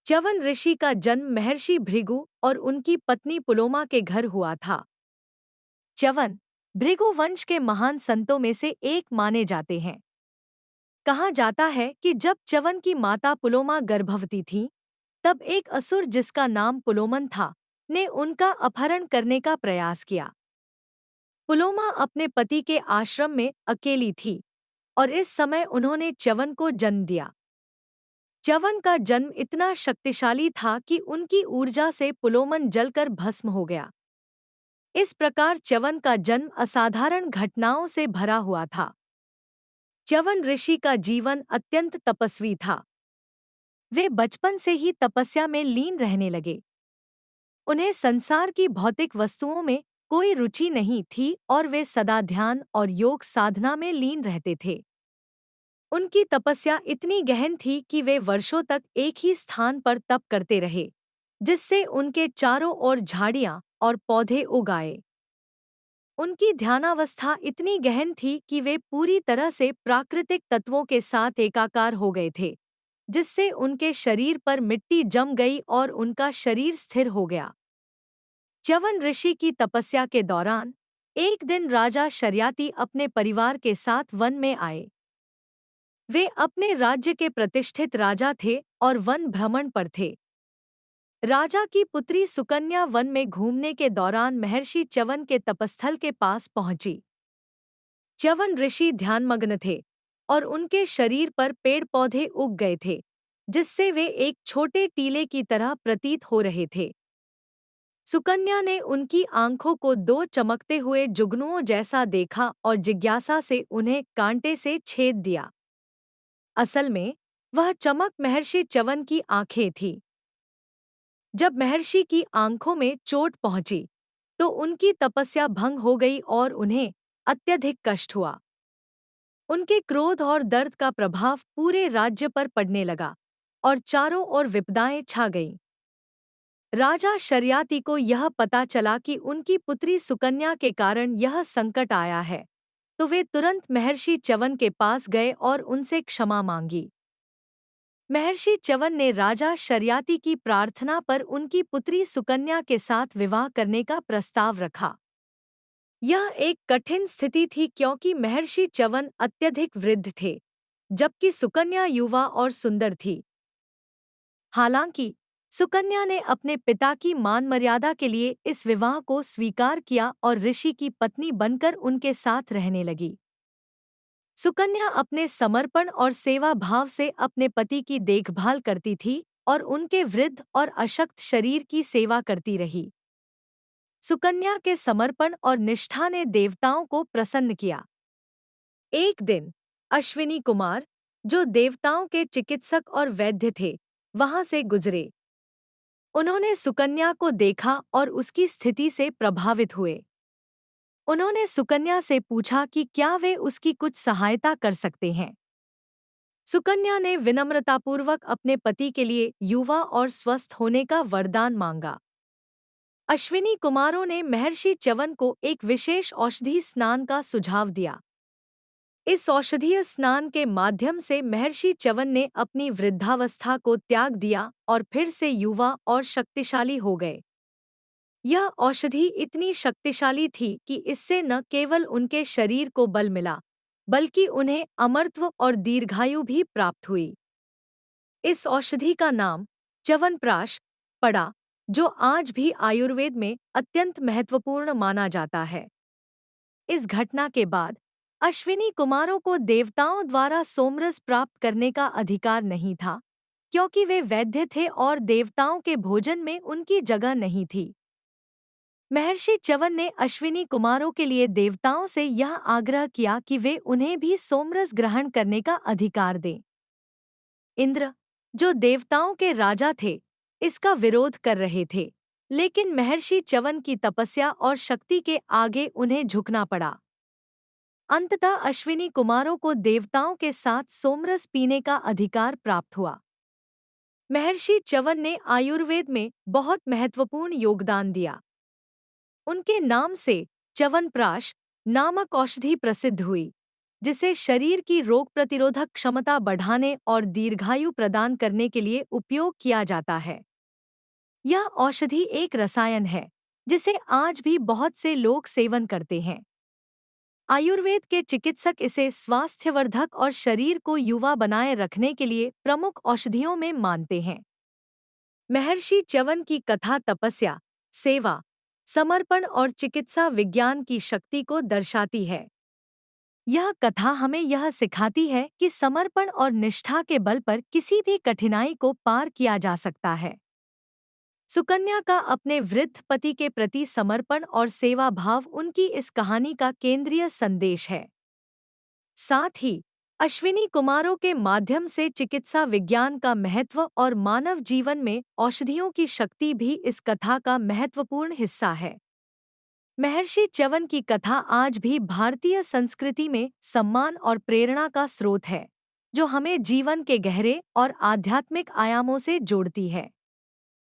च्यवन ऋषि का जन्म महर्षि भृगु और उनकी पत्नी पुलोमा के घर हुआ था। च्यवन भृगु वंश के महान संतों में से एक माने जाते हैं। कहा जाता है कि जब च्यवन की माता पुलोमा गर्भवती थी, तब एक असुर जिसका नाम पुलोमन था, ने उनका अपहरण करने का प्रयास किया। पुलोमा अपने पति के आश्रम में अकेली थी और इस समय उन्होंने च्यवन को जन्म दिया। च्यवन का जन्म इतना शक्तिशाली था कि उनकी ऊर्जा से पुलोमन जलकर भस्म हो गया। इस प्रकार च्यवन का जन्म असाधारण घटनाओं से भरा हुआ था। च्यवन ऋषि का जीवन अत्यंत तपस्वी था। वे बचपन से ही तपस्या में लीन रहने लगे। उन्हें संसार की भौतिक वस्तुओं में कोई रुचि नहीं थी और वे सदा ध्यान और योग साधना में लीन रहते थे। उनकी तपस्या इतनी गहन थी कि वे वर्षों तक एक ही स्थान पर तप करते रहे, जिससे उनके चारों ओर झाड़ियां और पौधे उग आए। उनकी ध्यानावस्था इतनी गहन थी कि वे पूरी तरह से प्राकृतिक तत्वों के साथ एकाकार हो गए थे, जिससे उनके शरीर पर मिट्टी जम गई और उनका शरीर स्थिर हो गया। च्यवन ऋषि की तपस्या के दौरान एक दिन राजा शर्याति अपने परिवार के साथ वन में आए। वे अपने राज्य के प्रतिष्ठित राजा थे और वन भ्रमण पर थे। राजा की पुत्री सुकन्या वन में घूमने के दौरान महर्षि च्यवन के तपस्थल के पास पहुंची। च्यवन ऋषि ध्यानमग्न थे और उनके शरीर पर पेड़ पौधे उग गए थे, जिससे वे एक छोटे टीले की तरह प्रतीत हो रहे थे। सुकन्या ने उनकी आंखों को दो चमकते हुए जुगनुओं जैसा देखा और जिज्ञासा से उन्हें कांटे से छेद दिया। असल में वह चमक महर्षि च्यवन की आंखें थीं। जब महर्षि की आंखों में चोट पहुंची, तो उनकी तपस्या भंग हो गई और उन्हें अत्यधिक कष्ट हुआ। उनके क्रोध और दर्द का प्रभाव पूरे राज्य पर पड़ने लगा और चारों ओर विपदाएं छा गईं। राजा शर्याति को यह पता चला कि उनकी पुत्री सुकन्या के कारण यह संकट आया है, तो वे तुरंत महर्षि च्यवन के पास गए और उनसे क्षमा मांगी। महर्षि च्यवन ने राजा शर्याति की प्रार्थना पर उनकी पुत्री सुकन्या के साथ विवाह करने का प्रस्ताव रखा। यह एक कठिन स्थिति थी क्योंकि महर्षि च्यवन अत्यधिक वृद्ध थे, जबकि सुकन्या युवा और सुंदर थी। हालांकि सुकन्या ने अपने पिता की मान मर्यादा के लिए इस विवाह को स्वीकार किया और ऋषि की पत्नी बनकर उनके साथ रहने लगी। सुकन्या अपने समर्पण और सेवा भाव से अपने पति की देखभाल करती थी और उनके वृद्ध और अशक्त शरीर की सेवा करती रही। सुकन्या के समर्पण और निष्ठा ने देवताओं को प्रसन्न किया। एक दिन अश्विनी कुमार, जो देवताओं के चिकित्सक और वैद्य थे, वहां से गुजरे। उन्होंने सुकन्या को देखा और उसकी स्थिति से प्रभावित हुए। उन्होंने सुकन्या से पूछा कि क्या वे उसकी कुछ सहायता कर सकते हैं। सुकन्या ने विनम्रतापूर्वक अपने पति के लिए युवा और स्वस्थ होने का वरदान मांगा। अश्विनी कुमारों ने महर्षि च्यवन को एक विशेष औषधि स्नान का सुझाव दिया। इस औषधीय स्नान के माध्यम से महर्षि च्यवन ने अपनी वृद्धावस्था को त्याग दिया और फिर से युवा और शक्तिशाली हो गए। यह औषधि इतनी शक्तिशाली थी कि इससे न केवल उनके शरीर को बल मिला, बल्कि उन्हें अमरत्व और दीर्घायु भी प्राप्त हुई। इस औषधि का नाम च्यवनप्राश पड़ा, जो आज भी आयुर्वेद में अत्यंत महत्वपूर्ण माना जाता है। इस घटना के बाद अश्विनी कुमारों को देवताओं द्वारा सोमरस प्राप्त करने का अधिकार नहीं था, क्योंकि वे वैद्य थे और देवताओं के भोजन में उनकी जगह नहीं थी। महर्षि च्यवन ने अश्विनी कुमारों के लिए देवताओं से यह आग्रह किया कि वे उन्हें भी सोमरस ग्रहण करने का अधिकार दें। इंद्र, जो देवताओं के राजा थे, इसका विरोध कर रहे थे, लेकिन महर्षि च्यवन की तपस्या और शक्ति के आगे उन्हें झुकना पड़ा। अंततः अश्विनी कुमारों को देवताओं के साथ सोमरस पीने का अधिकार प्राप्त हुआ। महर्षि च्यवन ने आयुर्वेद में बहुत महत्वपूर्ण योगदान दिया। उनके नाम से च्यवनप्राश नामक औषधि प्रसिद्ध हुई। जिसे शरीर की रोग प्रतिरोधक क्षमता बढ़ाने और दीर्घायु प्रदान करने के लिए उपयोग किया जाता है। यह औषधि एक रसायन है जिसे आज भी बहुत से लोग सेवन करते हैं। आयुर्वेद के चिकित्सक इसे स्वास्थ्यवर्धक और शरीर को युवा बनाए रखने के लिए प्रमुख औषधियों में मानते हैं। महर्षि च्यवन की कथा तपस्या, सेवा, समर्पण और चिकित्सा विज्ञान की शक्ति को दर्शाती है। यह कथा हमें यह सिखाती है कि समर्पण और निष्ठा के बल पर किसी भी कठिनाई को पार किया जा सकता है। सुकन्या का अपने वृद्ध पति के प्रति समर्पण और सेवा भाव उनकी इस कहानी का केंद्रीय संदेश है। साथ ही अश्विनी कुमारों के माध्यम से चिकित्सा विज्ञान का महत्व और मानव जीवन में औषधियों की शक्ति भी इस कथा का महत्वपूर्ण हिस्सा है। महर्षि च्यवन की कथा आज भी भारतीय संस्कृति में सम्मान और प्रेरणा का स्रोत है, जो हमें जीवन के गहरे और आध्यात्मिक आयामों से जोड़ती है।